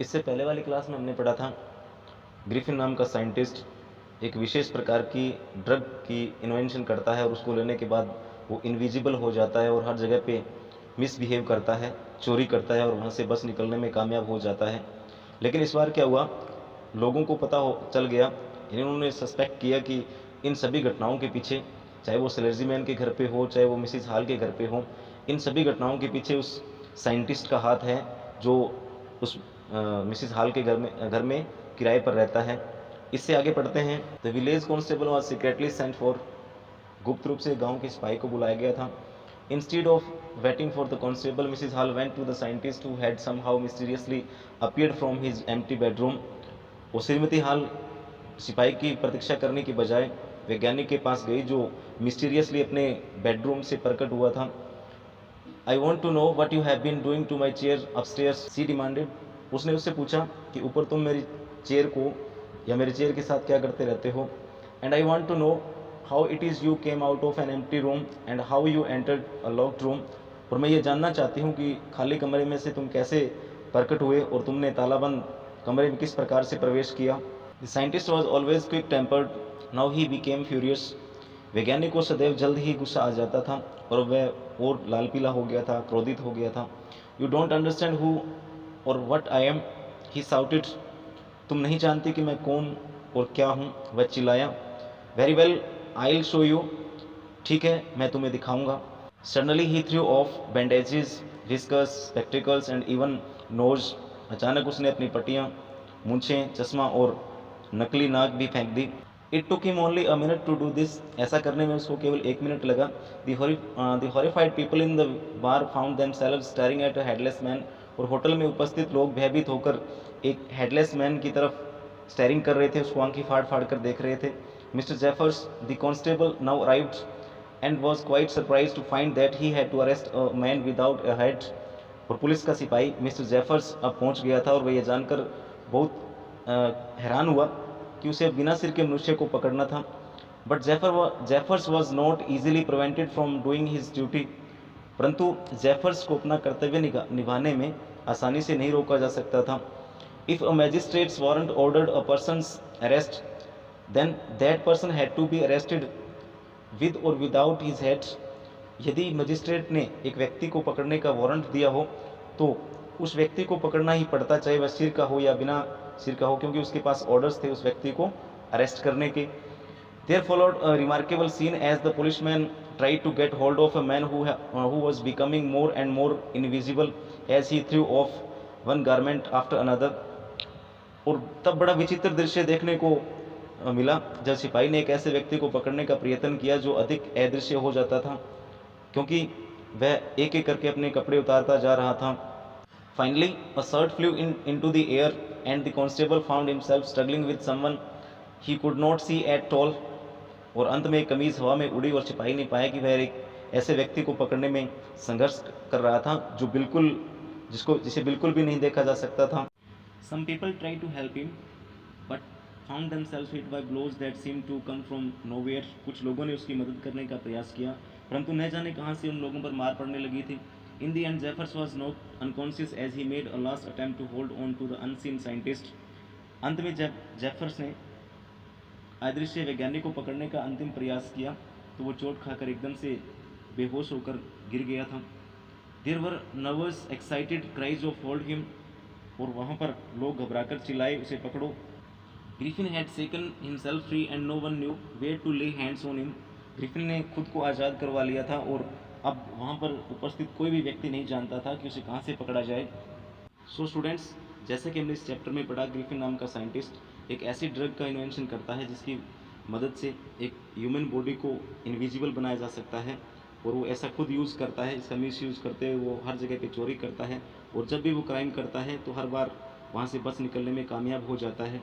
इससे पहले वाली क्लास में हमने पढ़ा था ग्रिफिन नाम का साइंटिस्ट एक विशेष प्रकार की ड्रग की इन्वेंशन करता है और उसको लेने के बाद वो इनविजिबल हो जाता है और हर जगह पे मिसबिहेव करता है, चोरी करता है और वहाँ से बस निकलने में कामयाब हो जाता है। लेकिन इस बार क्या हुआ, लोगों को पता हो चल गया, इन्होंने सस्पेक्ट किया कि इन सभी घटनाओं के पीछे, चाहे वो सेलर्जी मैन के घर पे हो, चाहे वो मिसिस हाल के घर पे हो, इन सभी घटनाओं के पीछे उस साइंटिस्ट का हाथ है जो उस मिसिस हाल के घर में किराए पर रहता है। इससे आगे पढ़ते हैं। The village constable was secretly sent for, गुप्त रूप से गांव के सिपाही को बुलाया गया था। Instead of waiting for the constable, Mrs Hall went to the scientist who had somehow mysteriously appeared from his empty bedroom. वो श्रीमती हॉल सिपाही की प्रतीक्षा करने की बजाय वैज्ञानिक के पास गई जो मिस्टीरियसली अपने बेडरूम से प्रकट हुआ था। I want to know what you have been doing to my chair upstairs, she demanded. उसने उससे पूछा कि ऊपर तुम मेरी चेयर को या मेरे चेयर के साथ क्या करते रहते हो। And I want to know how it is you came out of an empty room and how you entered a locked room. और मैं ये जानना चाहती हूँ कि खाली कमरे में से तुम कैसे प्रकट हुए और तुमने तालाबंद कमरे में किस प्रकार से प्रवेश किया। The scientist was always quick tempered, now he became furious. वैज्ञानिक को सदैव जल्द ही गुस्सा आ जाता था और वह और लाल पीला हो गया था, क्रोधित हो गया था। यू डोंट अंडरस्टैंड हु और what I am, he shouted. तुम नहीं जानती कि मैं कौन और क्या हूँ, वह चिल्लाया। Very well, I will show you, ठीक है मैं तुम्हें दिखाऊंगा। Suddenly he threw off bandages, whiskers, spectacles and even nose. अचानक उसने अपनी पट्टियाँ, मूंछें, चश्मा और नकली नाक भी फेंक दी। It took him only a minute to do this. ऐसा करने में उसको केवल 1 मिनट लगा। The horrified people in the bar found themselves staring at a headless man. और होटल में उपस्थित लोग भयभीत होकर एक हेडलेस मैन की तरफ स्टेरिंग कर रहे थे, उसको आंखें फाड़ फाड़ कर देख रहे थे। Mr Jeffers the constable now arrived and was quite surprised to find that he had to arrest a man without a head. और पुलिस का सिपाही मिस्टर जेफर्स अब पहुंच गया था और वह यह जानकर बहुत हैरान हुआ कि उसे बिना सिर के मनुष्य को पकड़ना था। But Jeffers was not easily prevented from doing his duty. परंतु जेफर्स को अपना कर्तव्य निभाने में आसानी से नहीं रोका जा सकता था। If a magistrate's warrant ordered a person's arrest, then that person had to be arrested with or without his head. यदि मजिस्ट्रेट ने एक व्यक्ति को पकड़ने का वारंट दिया हो तो उस व्यक्ति को पकड़ना ही पड़ता, चाहे वह सिर का हो या बिना सिर का हो, क्योंकि उसके पास ऑर्डर्स थे उस व्यक्ति को अरेस्ट करने के। There followed a remarkable scene as the policeman tried to get hold of a man who was becoming more and more invisible as he threw off one garment after another। और तब बड़ा विचित्र दृश्य देखने को मिला जब सिपाही ने एक ऐसे व्यक्ति को पकड़ने का प्रयत्न किया जो अधिक अदृश्य हो जाता था, क्योंकि वह एक एक करके अपने कपड़े उतारता जा रहा था। Finally a shirt flu into the air and the constable found himself struggling with someone he could not see at all। और अंत में कमीज हवा में उड़ी और सिपाही ने पाया कि वह एक ऐसे व्यक्ति को पकड़ने में संघर्ष कर रहा था जो जिसे बिल्कुल भी नहीं देखा जा सकता था। Some people tried to help him but found themselves hit by blows that seemed to come from nowhere। कुछ लोगों ने उसकी मदद करने का प्रयास किया, परंतु न जाने कहां से उन लोगों पर मार पड़ने लगी थी। In the end, Jeffers was knocked unconscious as he made a last attempt to hold on to the unseen scientist। अंत में जब जेफर्स ने अदृश्य वैज्ञानिक को पकड़ने का अंतिम प्रयास किया तो वो चोट खाकर एकदम से बेहोश होकर गिर गया था। There were nervous excited cries of hold him. और वहाँ पर लोग घबराकर चिल्लाए, उसे पकड़ो। Griffin had shaken himself free and no one knew where to lay hands on him. Griffin ने खुद को आज़ाद करवा लिया था और अब वहाँ पर उपस्थित कोई भी व्यक्ति नहीं जानता था कि उसे कहाँ से पकड़ा जाए। सो स्टूडेंट्स, जैसे कि हमने इस चैप्टर में पढ़ा, ग्रिफिन नाम का साइंटिस्ट एक ऐसी ड्रग का इन्वेंशन करता है जिसकी मदद से एक ह्यूमन बॉडी को इनविजिबल बनाया जा सकता है और वो ऐसा खुद यूज़ करता है। इसका मिस यूज़ करते हुए वो हर जगह पे चोरी करता है और जब भी वो क्राइम करता है तो हर बार वहाँ से बच निकलने में कामयाब हो जाता है।